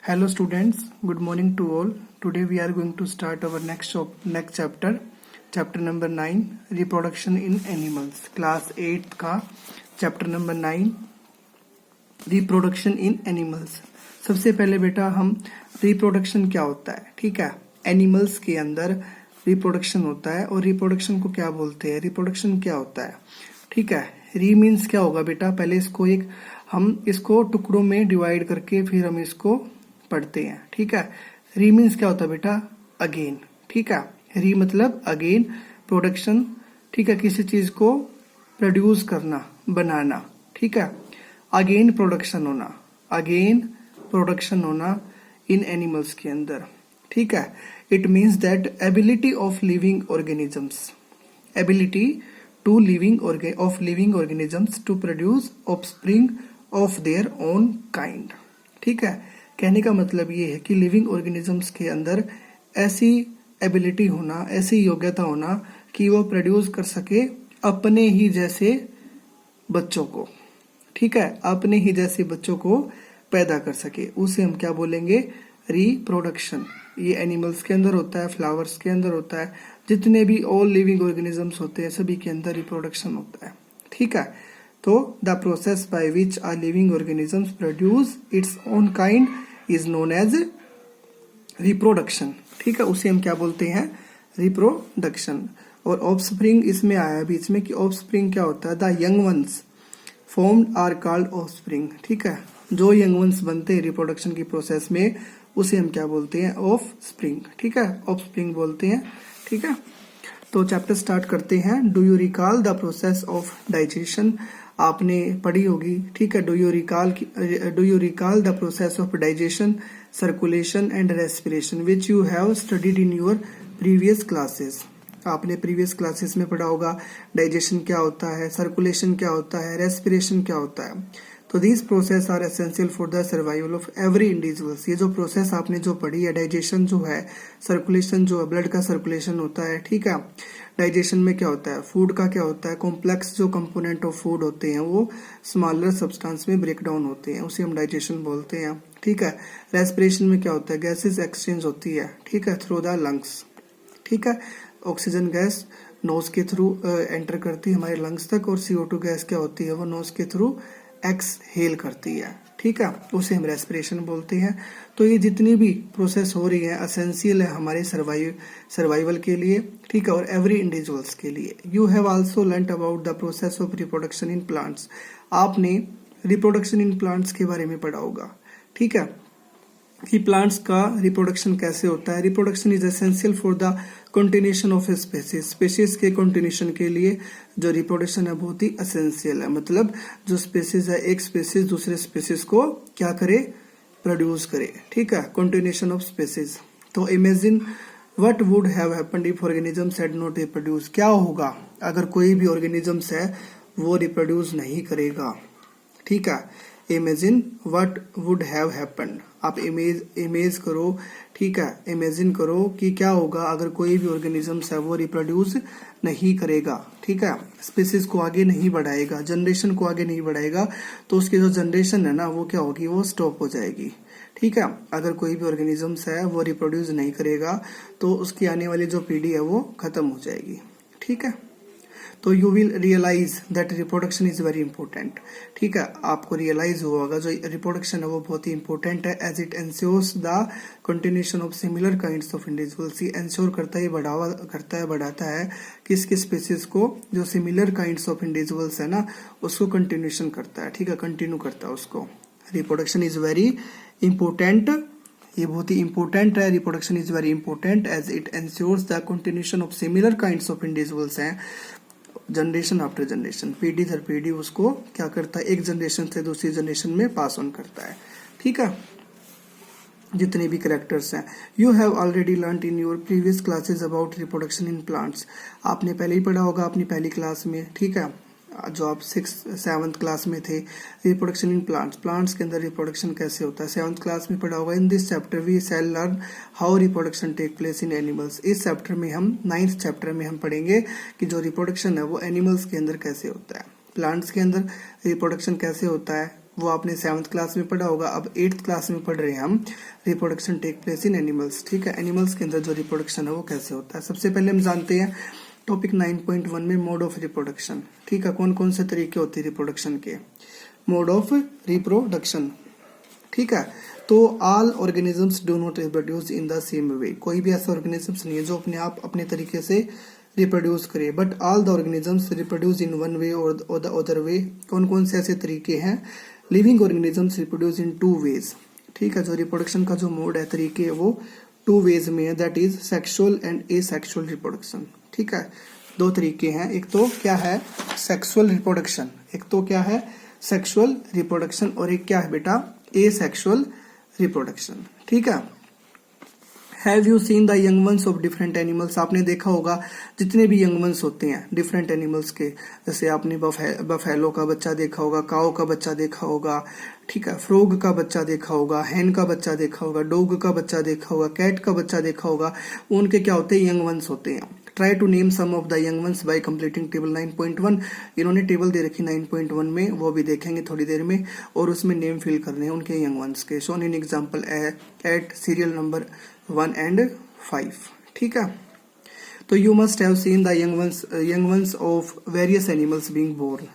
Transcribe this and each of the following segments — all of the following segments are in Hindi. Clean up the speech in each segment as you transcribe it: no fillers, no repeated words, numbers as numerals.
Hello students, good morning to all. Today we are going to start our next chapter, chapter number 9, reproduction in animals. Class 8 का chapter number 9, reproduction in animals. सबसे पहले बेटा हम reproduction क्या होता है, ठीक है। एनिमल्स के अंदर रिप्रोडक्शन होता है और रिप्रोडक्शन को क्या बोलते हैं, रिप्रोडक्शन क्या होता है, ठीक है। री मीन्स क्या होगा बेटा, पहले हम इसको टुकड़ों में डिवाइड करके फिर हम इसको पढ़ते हैं, ठीक है। री मीन्स क्या होता है बेटा, अगेन, ठीक है। री मतलब अगेन, प्रोडक्शन, ठीक है, किसी चीज को प्रोड्यूस करना, बनाना, ठीक है। अगेन प्रोडक्शन होना, अगेन प्रोडक्शन होना इन एनिमल्स के अंदर, ठीक है। It means that ability of living organisms, ability to living organisms to produce offspring of their own kind, ठीक है। कहने का मतलब ये है कि लिविंग ऑर्गेनिजम्स के अंदर ऐसी एबिलिटी होना, ऐसी योग्यता होना कि वो प्रोड्यूस कर सके अपने ही जैसे बच्चों को, ठीक है, अपने ही जैसे बच्चों को पैदा कर सके, उसे हम क्या बोलेंगे, रिप्रोडक्शन। ये एनिमल्स के अंदर होता है, फ्लावर्स के अंदर होता है, जितने भी ऑल लिविंग ऑर्गेनिजम्स होते हैं सभी के अंदर रिप्रोडक्शन होता है, ठीक है। तो the process by which a living organisms produce its own kind is known as reproduction, ठीक है, उसे हम क्या बोलते हैं, रिप्रोडक्शन। और ऑफस्प्रिंग इसमें आया बीच में कि ऑफस्प्रिंग क्या होता है, the young ones formed are called offspring, ठीक है। जो यंग वंस बनते हैं रिप्रोडक्शन की प्रोसेस में उसे हम क्या बोलते हैं, ऑफस्प्रिंग, ठीक है, ऑफस्प्रिंग बोलते हैं, ठीक है। तो चैप्टर स्टार्ट करते हैं। Do you recall the process of digestion, आपने पढ़ी होगी, ठीक है। Do you recall the process of digestion, circulation and respiration which you have studied in your previous classes. आपने प्रीवियस क्लासेस में पढ़ा होगा डाइजेशन क्या होता है, सर्कुलेशन क्या होता है, रेस्पिरेशन क्या होता है। तो these process are essential for the survival of every individuals. ये जो प्रोसेस आपने जो पढ़ी है, डाइजेशन जो है, सर्कुलेशन जो है, ब्लड का सर्कुलेशन होता है, ठीक है। डाइजेशन में क्या होता है, फूड का क्या होता है, कॉम्प्लेक्स जो कंपोनेंट ऑफ फूड होते हैं वो स्मॉलर सब्सटेंस में ब्रेक डाउन होते हैं, उसे हम डाइजेशन बोलते हैं, ठीक है। रेस्पिरेशन में क्या होता है, गैसेज एक्सचेंज होती है, ठीक है, थ्रू द लंग्स, ठीक है। ऑक्सीजन गैस नोज के थ्रू एंटर करती है हमारे लंग्स तक, और CO2 गैस क्या होती है, वो नोज के थ्रू एक्सहेल करती है, ठीक है, उसे हम रेस्पिरेशन बोलते हैं। तो ये जितनी भी प्रोसेस हो रही है असेंशियल है हमारे सर्वाइवल के लिए, ठीक है, और एवरी इंडिविजुअल्स के लिए। You have also learned about the process of reproduction in plants, आपने रिप्रोडक्शन इन प्लांट्स के बारे में पढ़ा होगा, ठीक है, कि प्लांट्स का रिप्रोडक्शन कैसे होता है। Reproduction is essential for the continuation of species, species के कंटिन्यूशन के लिए जो रिप्रोडक्शन है बहुत ही एसेंशियल है। मतलब जो स्पेसीज है, एक स्पेसीज दूसरे स्पेसीज को क्या करे, प्रोड्यूस करे, ठीक है, कंटिन्यूशन ऑफ स्पेसीज। तो imagine what would have happened if organisms had not reproduce, क्या होगा अगर कोई भी ऑर्गेनिजम्स है वो रिप्रोड्यूस नहीं करेगा, ठीक है। Imagine what would have happened, आप इमेज करो, ठीक है, इमेजिन करो कि क्या होगा अगर कोई भी ऑर्गेनिजम्स है वो रिप्रोड्यूस नहीं करेगा, ठीक है, स्पीसीज को आगे नहीं बढ़ाएगा, जनरेशन को आगे नहीं बढ़ाएगा, तो उसकी जो जनरेशन है ना वो क्या होगी, वो स्टॉप हो जाएगी, ठीक है। अगर कोई भी ऑर्गेनिजम्स है वो रिप्रोड्यूस नहीं करेगा तो उसकी आने वाली जो पीढ़ी है वो खत्म हो जाएगी, ठीक है। तो you will realise that reproduction is very important, ठीक है, आपको रियलाइज हुआ होगा जो रिप्रोडक्शन है वो बहुत ही इंपॉर्टेंट है, as it ensures the continuation of similar kinds of individuals. ये एंश्योर करता है, बढ़ाता है किस स्पेसीज को, जो सिमिलर काइंड्स ऑफ इंडिविजुअल्स है ना उसको कंटिन्यूशन करता है, ठीक है, कंटिन्यू करता है उसको। रिप्रोडक्शन इज वेरी इंपॉर्टेंट, ये बहुत ही इंपॉर्टेंट है, reproduction is very important as it ensures the continuation of similar kinds of individuals हैं, जनरेशन आफ्टर जनरेशन, पीढ़ी दर पीढ़ी उसको क्या करता है, एक जनरेशन से दूसरी जनरेशन में पास ऑन करता है, ठीक है, जितने भी कैरेक्टर्स हैं। You have already learned in your previous classes about reproduction in plants, आपने पहले ही पढ़ा होगा अपनी पहली क्लास में, ठीक है, जो आप 6th-7th क्लास में थे, रिप्रोडक्शन इन प्लांट्स, प्लांट्स के अंदर रिप्रोडक्शन कैसे होता है 7th क्लास में पढ़ा होगा। In this chapter we shall learn how reproduction take place in animals, इस चैप्टर में हम 9th चैप्टर में हम पढ़ेंगे कि जो रिप्रोडक्शन है वो एनिमल्स के अंदर कैसे होता है, प्लांट्स के अंदर रिप्रोडक्शन कैसे होता है, वो आपने 7th क्लास में पढ़ा होगा। अब 8th क्लास में पढ़ रहे हैं हम, reproduction take place in animals. ठीक है, एनिमल्स के अंदर जो रिप्रोडक्शन है वो कैसे होता है। सबसे पहले हम जानते हैं टॉपिक 9.1 में मोड ऑफ रिप्रोडक्शन। ठीक है, कौन कौन से तरीके होते हैं रिप्रोडक्शन के, मोड ऑफ रिप्रोडक्शन। ठीक है, तो all organisms do not reproduce in the same way, कोई भी ऐसा ऑर्गेनिजम्स नहीं है जो अपने आप अपने तरीके से रिप्रोड्यूस करे, but all the organisms reproduce in one way और द अदर वे। कौन कौन से ऐसे तरीके हैं, living organisms reproduce in 2 ways. ठीक है, जो रिप्रोडक्शन का जो मोड है, तरीके है, वो 2 वेज में है, that is sexual and asexual reproduction. ठीक है, 2 तरीके हैं, एक तो क्या है सेक्सुअल रिप्रोडक्शन, एक तो क्या है सेक्सुअल रिप्रोडक्शन, और एक क्या है बेटा एसेक्सुअल रिप्रोडक्शन। ठीक है, have you seen the young ones of different animals, आपने देखा होगा जितने भी यंग वंस होते हैं डिफरेंट एनिमल्स के, जैसे आपने बफेलो का बच्चा देखा होगा, काऊ का बच्चा देखा होगा, ठीक है, फ्रॉग का बच्चा देखा होगा, हैन का बच्चा देखा होगा, डॉग का बच्चा देखा होगा, कैट का बच्चा देखा होगा, उनके क्या होते हैं यंग वंस होते हैं। Try to name some of the young ones by completing table 9.1, इन्होंने टेबल दे रखी 9.1 में, वो भी देखेंगे थोड़ी देर में, और उसमें नेम फिल करने हैं उनके यंग वंस के। Shown in example at serial number 1 and 5। ठीक है, तो you must have seen the young ones of various animals being born,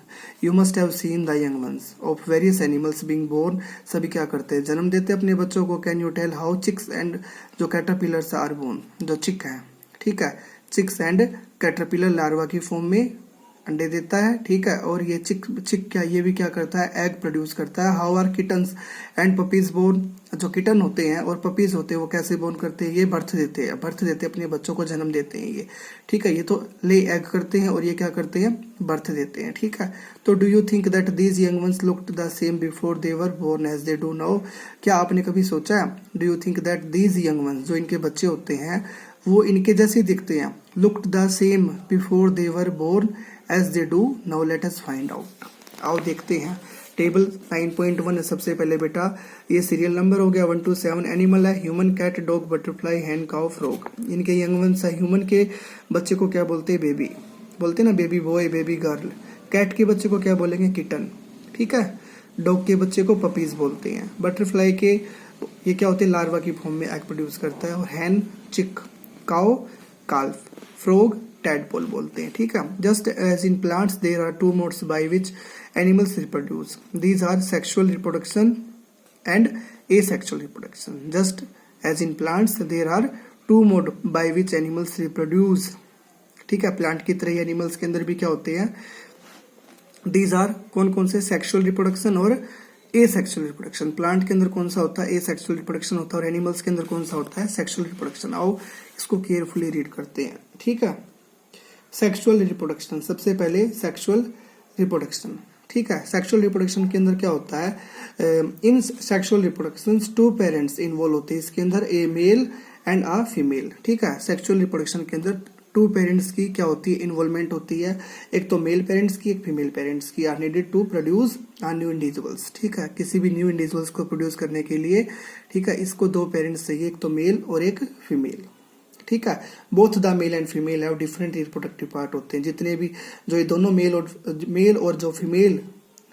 you must have seen the young ones of various animals being born, सभी क्या करते हैं जन्म देते हैं अपने बच्चों को। Can you tell how chicks and जो कैटरपिलर्स आर बोर्न, जो चिक है, ठीक है, चिक्स एंड कैटरपिलर लार्वा की फॉर्म में अंडे देता है। ठीक है, और ये चिक क्या, ये भी क्या करता है एग प्रोड्यूस करता है। How are kittens and puppies born, जो किटन होते हैं और पपीज होते हैं वो कैसे बोर्न करते हैं, ये बर्थ देते हैं अपने बच्चों को जन्म देते हैं ये। ठीक है, ये तो ले एग करते हैं और ये क्या करते हैं बर्थ देते हैं। ठीक है, तो do you think that these young ones looked the same before they were born as they do now, क्या आपने कभी सोचा, do you think that these young ones, जो इनके बच्चे होते हैं वो इनके जैसे दिखते हैं, looked the same before they were born as they do now, let us find out. आओ देखते हैं, टेबल 9.1 है सबसे पहले बेटा, ये सीरियल नंबर हो गया 1 to 7। एनिमल है ह्यूमन, कैट, डॉग, बटरफ्लाई, हैन, काउ, फ्रॉग, इनके यंग वंस है। ह्यूमन के बच्चे को क्या बोलते हैं बेबी, बोलते हैं ना baby boy, baby girl. Cat के बच्चे को क्या बोलेंगे किटन। ठीक है, डॉग के बच्चे को पपीज बोलते हैं। बटरफ्लाई के ये क्या होते हैं लार्वा की फॉर्म में एग प्रोड्यूस करता है। और हैन चिक, काउ काल्फ, फ्रॉग टैडपोल बोलते हैं। ठीक है, just as in plants there are 2 modes by which animals reproduce, these are sexual reproduction and asexual reproduction. Just as in plants there are 2 mode by which animals reproduce. ठीक है, प्लांट की तरह एनिमल्स के अंदर भी क्या होते हैं, दीज आर कौन कौन से सेक्सुअल रिप्रोडक्शन और एसेक्सुअल रिप्रोडक्शन। प्लांट के अंदर कौन सा होता है एसेक्सुअल रिप्रोडक्शन होता है, और एनिमल्स के अंदर कौन सा होता है सेक्सुअल रिप्रोडक्शन। आओ इसको केयरफुली रीड करते हैं। ठीक है, सेक्सुअल रिप्रोडक्शन, सबसे पहले सेक्सुअल रिप्रोडक्शन। ठीक है, सेक्सुअल रिप्रोडक्शन के अंदर क्या होता है, in sexual reproduction 2 parents involve होते हैं, इसके अंदर ए मेल एंड अ फीमेल। ठीक है, सेक्सुअल रिप्रोडक्शन के अंदर 2 पेरेंट्स की क्या होती है इन्वॉल्वमेंट होती है, एक तो मेल पेरेंट्स की एक फीमेल पेरेंट्स की, are needed to produce a new individuals. ठीक है, किसी भी न्यू इंडिविजुअल्स को प्रोड्यूस करने के लिए, ठीक है, इसको 2 पेरेंट्स चाहिए, एक तो मेल और एक फीमेल। ठीक है, both the male and female have different reproductive part होते हैं, जितने भी जो ये दोनों मेल और जो फीमेल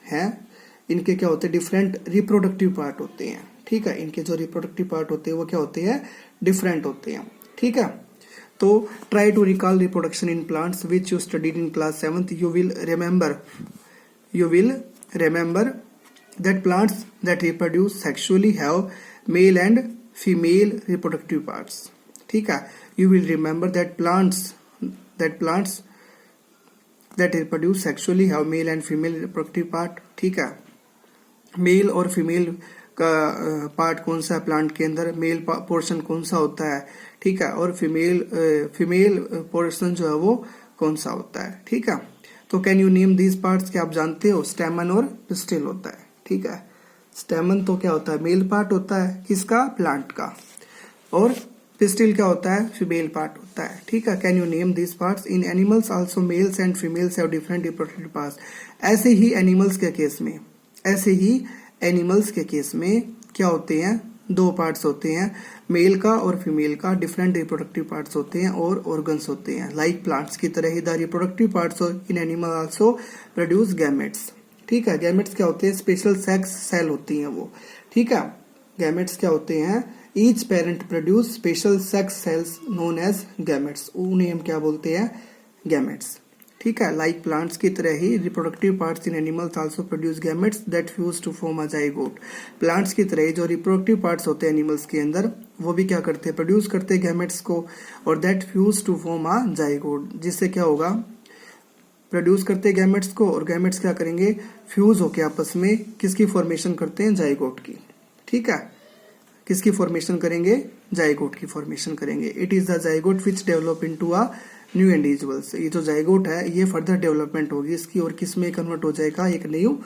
हैं इनके क्या होते हैं डिफरेंट रिप्रोडक्टिव पार्ट होते हैं। ठीक है, इनके जो रिप्रोडक्टिव पार्ट होते हैं वो क्या होते हैं डिफरेंट होते हैं। ठीक है, तो try to recall reproduction in plants which you studied in class 7th, you will remember that plants that reproduce sexually have male and female reproductive parts. ठीक है, you will remember that plants that reproduce sexually have male and female reproductive part. ठीक है, मेल और फीमेल का पार्ट कौन सा है प्लांट के अंदर, मेल पोर्शन कौन सा होता है, ठीक है, और फीमेल पोर्शन जो है वो कौन सा होता है। ठीक है, तो can you name these parts, क्या आप जानते हो, स्टेमन और पिस्टिल होता है। ठीक है, स्टेमन तो क्या होता है मेल पार्ट होता है किसका प्लांट का, और पिस्टिल क्या होता है फीमेल पार्ट होता है। ठीक है, can you name these parts. In animals also mails and females have different reproductive parts. ऐसे ही एनिमल्स के केस में क्या होते हैं 2 पार्ट्स होते हैं, मेल का और फीमेल का, डिफरेंट रिप्रोडक्टिव पार्ट्स होते हैं और ऑर्गन्स होते हैं। लाइक प्लांट्स की तरह ही the reproductive parts in animal also produce gametes. ठीक है। गैमेट्स क्या होते हैं? स्पेशल सेक्स सेल होती हैं वो, ठीक है। गैमेट्स क्या होते हैं? Each parent produce special sex cells known as gametes, उन्हें हम क्या बोलते हैं? गैमेट्स, ठीक है। लाइक प्लांट्स की तरह ही reproductive parts in animals also produce gametes that fuse to form a zygote. Plants की तरह ही जो रिप्रोडक्टिव पार्ट्स होते हैं एनिमल्स के अंदर, वो भी क्या करते हैं? प्रोड्यूस करते हैं गैमेट्स को, और that fuse to form a zygote, जिससे क्या होगा? प्रोड्यूस करते हैं गैमेट्स को, और गैमेट्स क्या करेंगे? फ्यूज होके आपस में किसकी फॉर्मेशन करते हैं? जाइगोट की, ठीक है। किसकी फॉर्मेशन करेंगे? जाइगोट की फॉर्मेशन करेंगे। It is the zygote which develop into a new individuals. ये जो जाइगोट है ये फर्दर डेवलपमेंट होगी इसकी, और किस में कन्वर्ट हो जाएगा? एक न्यू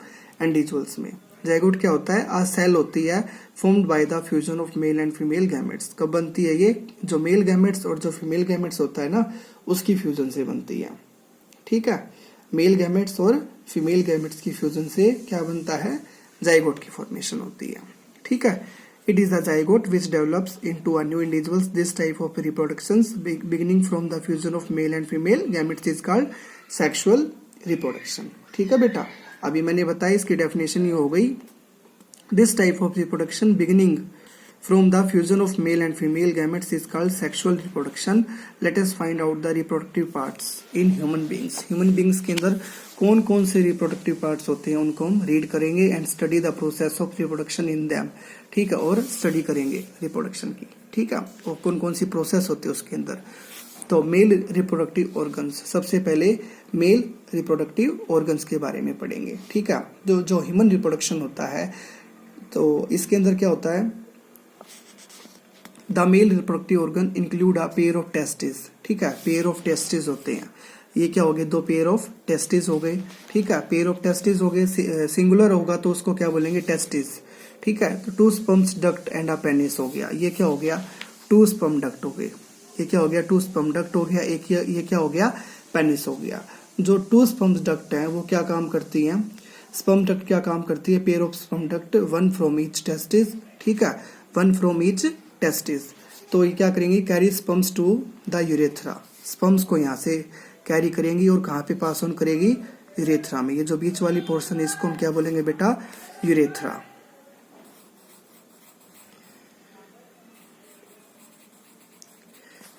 इंडिविजुअल्स में। जाइगोट क्या होता है? आ सेल होती है formed by the fusion of male and female gametes. कब बनती है ये? जो मेल गैमेट्स और जो फीमेल गैमेट्स होता है ना, उसकी फ्यूजन से बनती है, ठीक है। मेल गैमेट्स और फीमेल गैमेट्स की फ्यूजन से क्या बनता है? जाइगोट की फॉर्मेशन होती है, ठीक है। It is the zygote which develops into a new individuals. This type of reproductions beginning from the fusion of male and female gametes is called sexual reproduction. ठीक है बेटा, अभी मैंने बताया इसकी डेफिनेशन ये हो गई। This type of reproduction beginning from the fusion of male and female gametes is called sexual reproduction. Let us find out the reproductive parts in human beings. Human beings के अंदर कौन कौन से रिप्रोडक्टिव पार्ट्स होते हैं उनको हम रीड करेंगे and study the process of reproduction in them, ठीक है। और स्टडी करेंगे रिप्रोडक्शन की, ठीक है, और कौन कौन सी प्रोसेस होती है उसके अंदर। तो मेल रिप्रोडक्टिव ऑर्गन्स, सबसे पहले मेल रिप्रोडक्टिव ऑर्गन्स के बारे में पढ़ेंगे, ठीक है। जो ह्यूमन रिप्रोडक्शन होता है, तो इसके अंदर क्या होता है? The male reproductive organ include a pair of testis, ठीक है। पेयर ऑफ टेस्टिस होते हैं, ये क्या हो गए? दो पेयर ऑफ टेस्टिस हो गए, ठीक है। पेयर ऑफ टेस्टिस हो गए, सिंगुलर होगा तो उसको क्या बोलेंगे? टेस्टिस, ठीक है। तो two sperms duct and a penis हो गया, ये क्या हो गया? टू स्पर्म डक्ट हो गए, ये क्या हो गया? टू स्पर्म डक्ट हो गया। एक ये क्या हो गया? पेनिस हो गया। जो टू स्पर्म डक्ट है वो क्या काम करती हैं? स्पर्म डक्ट क्या काम करती है? Pair of sperm duct, one from each testis, ठीक है, वन फ्रॉम ईच टेस्टिस। तो ये क्या करेंगे? Carry sperms to the urethra, sperms को यहाँ से कैरी करेंगी और कहाँ पे पास ऑन करेगी? यूरेथ्रा में। ये जो बीच वाली पोर्शन है इसको हम क्या बोलेंगे बेटा? यूरेथ्रा,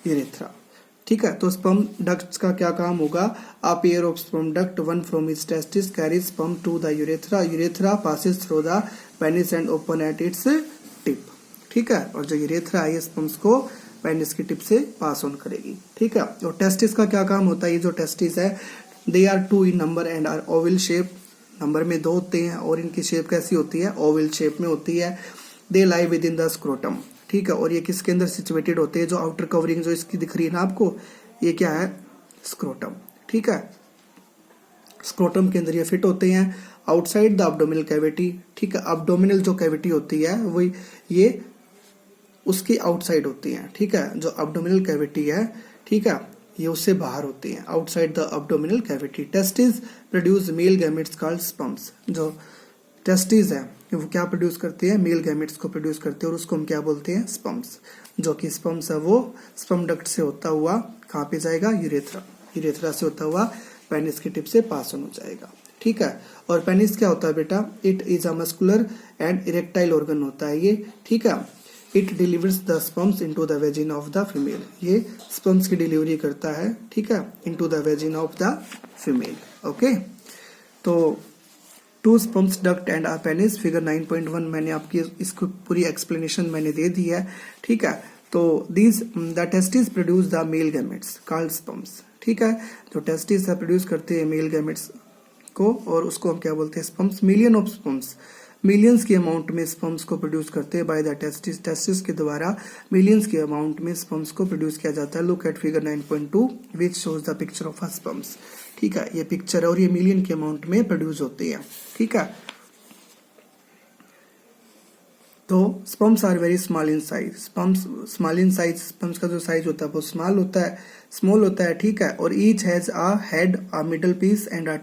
यूरेथ्रा, ठीक है। तो स्पर्म डक्ट्स का क्या काम होगा? A pair of sperm duct one from its testis carries sperm to the urethra, urethra passes through the penis and open at its tip, ठीक है। और जो यूरेथ्रा है स्पर्म्स को पेनिस की टिप से पास ऑन करेगी, ठीक है। और टेस्टिस का क्या काम होता है? ये जो टेस्टिस है, they are two in number and are oval shape, number में दो होते हैं और इनकी शेप कैसी होती है? ओवल शेप में होती है। They lie within the scrotum, ठीक है। और ये किसके अंदर सिचुएटेड होते हैं? जो आउटर कवरिंग जो इसकी दिख रही है ना आपको, ये क्या है? स्क्रोटम, ठीक है। स्क्रोटम के अंदर ये फिट होते हैं आउटसाइड द अब्डोमिनल कैविटी, ठीक है। अब्डोमिनल जो कैविटी होती है वो ये उसकी आउटसाइड होती है, ठीक है। जो अब्डोमिनल कैविटी है, ठीक है, ये उससे बाहर होती है, outside the abdominal cavity. Testis produce male gametes called sperms. जो टेस्टिस है वो क्या प्रोड्यूस करती है? मेल गैमेट्स को प्रोड्यूस करते हैं और उसको हम क्या बोलते हैं? स्पर्म्स। जो कि स्पर्म्स है वो स्पर्म डक्ट से होता हुआ कहाँ पे जाएगा? यूरेथ्रा, यूरेथ्रा से होता हुआ पेनिस की टिप से पास ऑन हो जाएगा, ठीक है। और पेनिस क्या होता है बेटा? It is a muscular and erectile organ होता है ये, ठीक है। It delivers the sperms into the vagina of the female, ये स्पर्म्स की डिलीवरी करता है, ठीक है, into the vagina of the female, okay. तो two sperms duct and a penis, figure 9.1 मैंने आपकी इसको पूरी एक्सप्लेनेशन मैंने दे दी है, ठीक है। तो these the testis produce the male gametes called sperms, ठीक है। जो टेस्टिस प्रोड्यूस करते हैं मेल गैमेट्स को और उसको हम क्या बोलते हैं? Sperms. Million of sperms, millions के अमाउंट में स्पर्म्स को प्रोड्यूस करते हैं बाय द टेस्टिस, टेस्टिस के द्वारा मिलियंस के अमाउंट में स्पर्म्स को प्रोड्यूस किया जाता है। Look at figure 9.2 which shows the picture of a sperms, ठीक है। ये पिक्चर है और ये मिलियन के अमाउंट में प्रोड्यूस होती है, ठीक है। तो sperms are very small in size, sperms small in size, sperms का जो साइज होता है वो स्मॉल होता है, ठीक है। और each has a head, a middle piece and a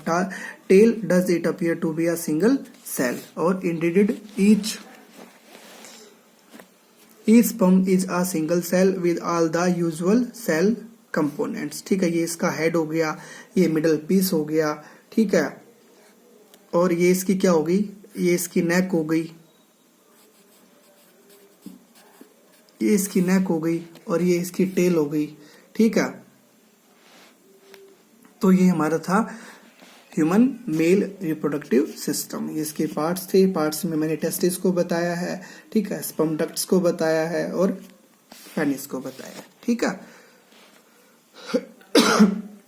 tail. Does it appear to be a single cell? और indeed each sperm is a single cell with all the usual cell components, ठीक है। ये इसका हेड हो गया, ये मिडल पीस हो गया, ठीक है, और ये इसकी क्या हो गई, ये इसकी नेक हो गई, ये इसकी नेक हो गई और ये इसकी टेल हो गई। ठीक है, तो ये हमारा था ह्यूमन मेल रिप्रोडक्टिव सिस्टम। ये इसके पार्ट्स थे, पार्ट्स में मैंने टेस्टिस को बताया है, ठीक है, स्पर्म डक्ट्स को बताया है और पेनिस को बताया है। ठीक है,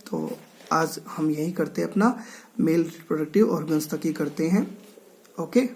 तो आज हम यही करते हैं, अपना मेल रिप्रोडक्टिव ऑर्गन्स तक ही करते हैं। ओके।